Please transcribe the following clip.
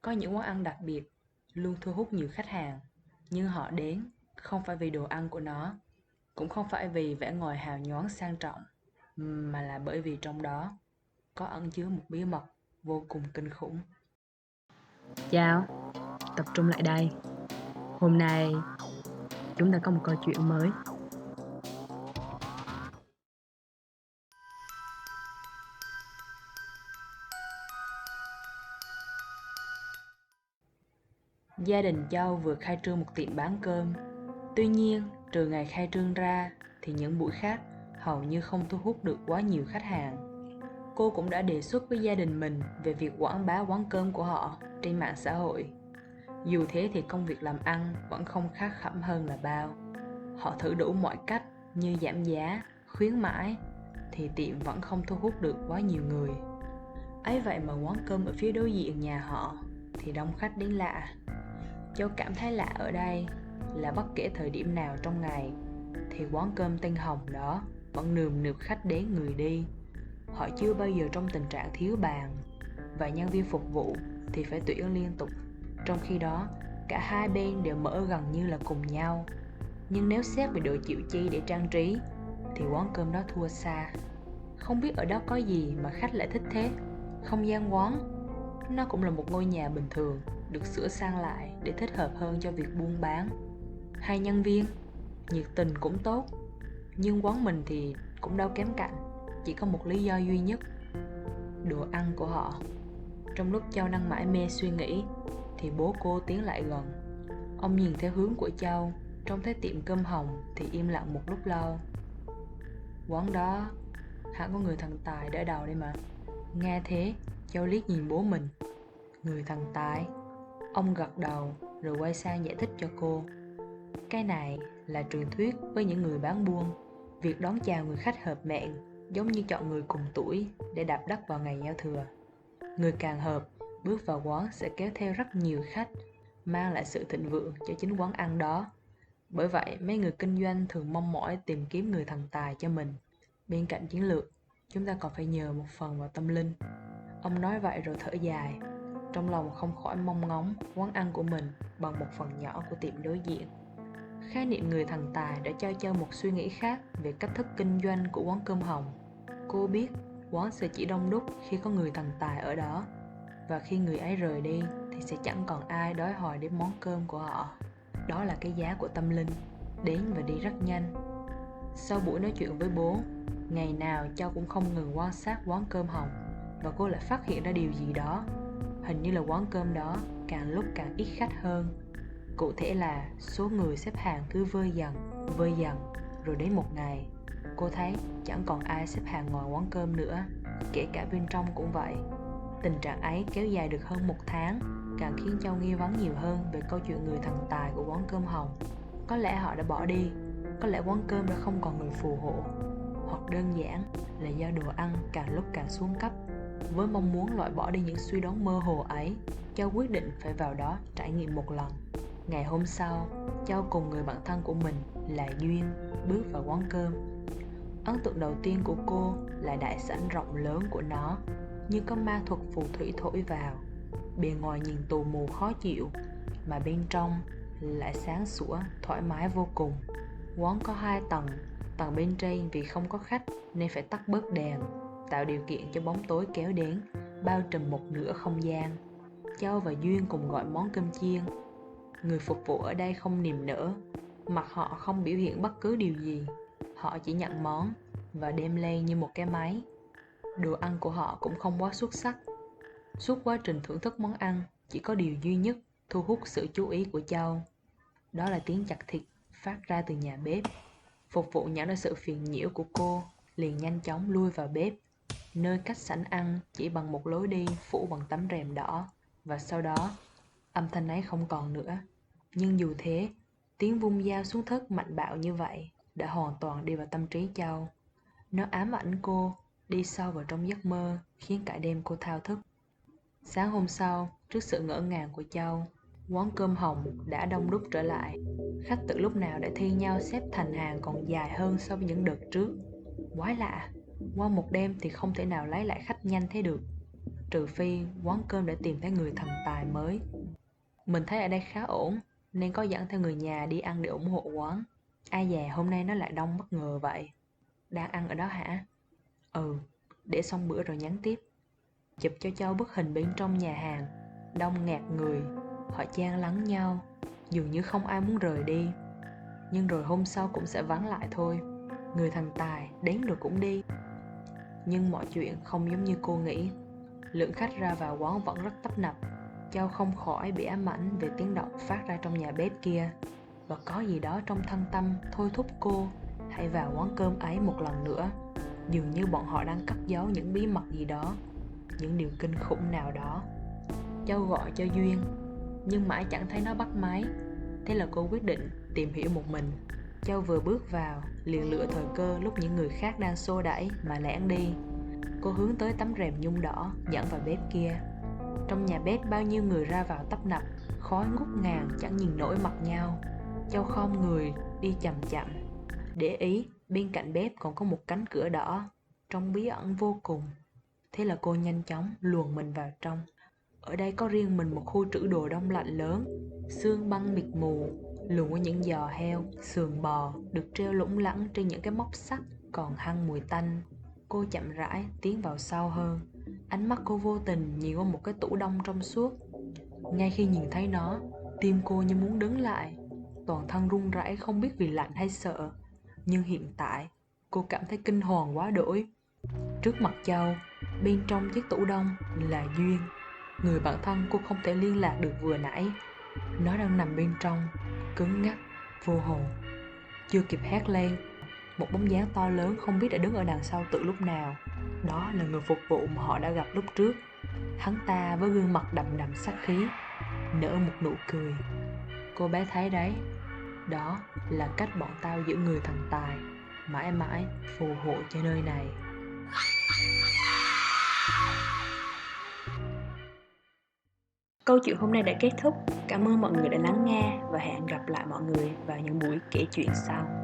Có những món ăn đặc biệt luôn thu hút nhiều khách hàng, nhưng họ đến không phải vì đồ ăn của nó, cũng không phải vì vẻ ngoài hào nhoáng sang trọng, mà là bởi vì trong đó có ẩn chứa một bí mật vô cùng kinh khủng. Chào, tập trung lại đây. Hôm nay chúng ta có một câu chuyện mới. Gia đình Châu vừa khai trương một tiệm bán cơm. Tuy nhiên, trừ ngày khai trương ra thì những buổi khác hầu như không thu hút được quá nhiều khách hàng. Cô cũng đã đề xuất với gia đình mình về việc quảng bá quán cơm của họ trên mạng xã hội. Dù thế thì công việc làm ăn vẫn không khá khẩm hơn là bao. Họ thử đủ mọi cách như giảm giá, khuyến mãi thì tiệm vẫn không thu hút được quá nhiều người. Ấy vậy mà quán cơm ở phía đối diện nhà họ thì đông khách đến lạ. Châu cảm thấy lạ ở đây là bất kể thời điểm nào trong ngày thì quán cơm tên Hồng đó vẫn nườm nượp khách đến người đi. Họ chưa bao giờ trong tình trạng thiếu bàn, và nhân viên phục vụ thì phải tuyển liên tục. Trong khi đó, cả hai bên đều mở gần như là cùng nhau. Nhưng nếu xét về độ chịu chi để trang trí thì quán cơm đó thua xa. Không biết ở đó có gì mà khách lại thích thế. Không gian quán, nó cũng là một ngôi nhà bình thường, được sửa sang lại để thích hợp hơn cho việc buôn bán. Hai nhân viên, nhiệt tình cũng tốt, nhưng quán mình thì cũng đâu kém cạnh. Chỉ có một lý do duy nhất: đồ ăn của họ. Trong lúc Châu đang mải mê suy nghĩ thì bố cô tiến lại gần. Ông nhìn theo hướng của Châu, trông thấy tiệm cơm Hồng thì im lặng một lúc lâu. Quán đó hẳn có người thần tài đỡ đầu đây mà. Nghe thế, Châu liếc nhìn bố mình. Người thần tài? Ông gật đầu rồi quay sang giải thích cho cô. Cái này là truyền thuyết với những người bán buôn. Việc đón chào người khách hợp mệnh giống như chọn người cùng tuổi để đạp đất vào ngày giao thừa. Người càng hợp bước vào quán sẽ kéo theo rất nhiều khách, mang lại sự thịnh vượng cho chính quán ăn đó. Bởi vậy mấy người kinh doanh thường mong mỏi tìm kiếm người thần tài cho mình. Bên cạnh chiến lược, chúng ta còn phải nhờ một phần vào tâm linh. Ông nói vậy rồi thở dài, trong lòng không khỏi mong ngóng quán ăn của mình bằng một phần nhỏ của tiệm đối diện. Khái niệm người thần tài đã cho Châu một suy nghĩ khác về cách thức kinh doanh của quán cơm Hồng. Cô biết quán sẽ chỉ đông đúc khi có người thần tài ở đó, và khi người ấy rời đi thì sẽ chẳng còn ai đói hoài đến món cơm của họ. Đó là cái giá của tâm linh, đến và đi rất nhanh. Sau buổi nói chuyện với bố, ngày nào Châu cũng không ngừng quan sát quán cơm Hồng, và cô lại phát hiện ra điều gì đó. Hình như là quán cơm đó càng lúc càng ít khách hơn. Cụ thể là số người xếp hàng cứ vơi dần, rồi đến một ngày, cô thấy chẳng còn ai xếp hàng ngoài quán cơm nữa, kể cả bên trong cũng vậy. Tình trạng ấy kéo dài được hơn một tháng, càng khiến Châu nghi vấn nhiều hơn về câu chuyện người thần tài của quán cơm Hồng. Có lẽ họ đã bỏ đi, có lẽ quán cơm đã không còn người phù hộ, hoặc đơn giản là do đồ ăn càng lúc càng xuống cấp. Với mong muốn loại bỏ đi những suy đoán mơ hồ ấy, Châu quyết định phải vào đó trải nghiệm một lần. Ngày hôm sau, Châu cùng người bạn thân của mình là Duyên bước vào quán cơm. Ấn tượng đầu tiên của cô là đại sảnh rộng lớn của nó, như có ma thuật phù thủy thổi vào. Bề ngoài nhìn tù mù khó chịu, mà bên trong lại sáng sủa, thoải mái vô cùng. Quán có 2 tầng, tầng bên trên vì không có khách nên phải tắt bớt đèn, tạo điều kiện cho bóng tối kéo đến, bao trùm một nửa không gian. Châu và Duyên cùng gọi món cơm chiên. Người phục vụ ở đây không niềm nở, mặt họ không biểu hiện bất cứ điều gì. Họ chỉ nhận món và đem lên như một cái máy. Đồ ăn của họ cũng không quá xuất sắc. Suốt quá trình thưởng thức món ăn, chỉ có điều duy nhất thu hút sự chú ý của Châu. Đó là tiếng chặt thịt phát ra từ nhà bếp. Phục vụ nhận ra sự phiền nhiễu của cô, liền nhanh chóng lui vào bếp, nơi cách sảnh ăn chỉ bằng một lối đi phủ bằng tấm rèm đỏ. Và sau đó, âm thanh ấy không còn nữa. Nhưng dù thế, tiếng vung dao xuống thớt mạnh bạo như vậy đã hoàn toàn đi vào tâm trí Châu. Nó ám ảnh cô, đi sâu vào trong giấc mơ, khiến cả đêm cô thao thức. Sáng hôm sau, trước sự ngỡ ngàng của Châu, quán cơm Hồng đã đông đúc trở lại. Khách từ lúc nào đã thi nhau xếp thành hàng còn dài hơn so với những đợt trước. Quái lạ, qua một đêm thì không thể nào lấy lại khách nhanh thế được. trừ phi quán cơm đã tìm thấy người thần tài mới. Mình thấy ở đây khá ổn, nên có dẫn theo người nhà đi ăn để ủng hộ quán. Ai dè hôm nay nó lại đông bất ngờ vậy. Đang ăn ở đó hả? Ừ, để xong bữa rồi nhắn tiếp. Chụp cho Châu bức hình bên trong nhà hàng. Đông nghẹt người, họ chan lắng nhau, dường như không ai muốn rời đi. Nhưng rồi hôm sau cũng sẽ vắng lại thôi. Người thần tài đến rồi cũng đi. Nhưng mọi chuyện không giống như cô nghĩ. Lượng khách ra vào quán vẫn rất tấp nập. Châu không khỏi bị ám ảnh về tiếng động phát ra trong nhà bếp kia. Và có gì đó trong thâm tâm thôi thúc cô hãy vào quán cơm ấy một lần nữa. Dường như bọn họ đang cất giấu những bí mật gì đó, những điều kinh khủng nào đó. Châu gọi cho Duyên, nhưng mãi chẳng thấy nó bắt máy. Thế là cô quyết định tìm hiểu một mình. Châu vừa bước vào, liền lựa thời cơ lúc những người khác đang xô đẩy mà lẻn đi. Cô hướng tới tấm rèm nhung đỏ dẫn vào bếp kia. Trong nhà bếp bao nhiêu người ra vào tấp nập, khói ngút ngàn chẳng nhìn nổi mặt nhau. Châu khom người đi chậm chậm, để ý bên cạnh bếp còn có một cánh cửa đỏ, trông bí ẩn vô cùng. Thế là cô nhanh chóng luồn mình vào trong. Ở đây có riêng mình một khu trữ đồ đông lạnh lớn, xương băng mịt mù, luồn qua những giò heo, sườn bò được treo lủng lẳng trên những cái móc sắt còn hăng mùi tanh. Cô chậm rãi tiến vào sâu hơn. Ánh mắt cô vô tình nhìn qua một cái tủ đông trong suốt. Ngay khi nhìn thấy nó, tim cô như muốn đứng lại. Toàn thân run rẩy không biết vì lạnh hay sợ. Nhưng hiện tại, cô cảm thấy kinh hoàng quá đỗi. Trước mặt Châu, bên trong chiếc tủ đông là Duyên, người bạn thân cô không thể liên lạc được vừa nãy. Nó đang nằm bên trong, cứng ngắc, vô hồn. Chưa kịp hét lên, một bóng dáng to lớn không biết đã đứng ở đằng sau từ lúc nào. Đó là người phục vụ mà họ đã gặp lúc trước. Hắn ta với gương mặt đậm đậm sát khí, nở một nụ cười. Cô bé thấy đấy, đó là cách bọn tao giữ người thần tài mãi mãi phù hộ cho nơi này. Câu chuyện hôm nay đã kết thúc. Cảm ơn mọi người đã lắng nghe và hẹn gặp lại mọi người vào những buổi kể chuyện sau.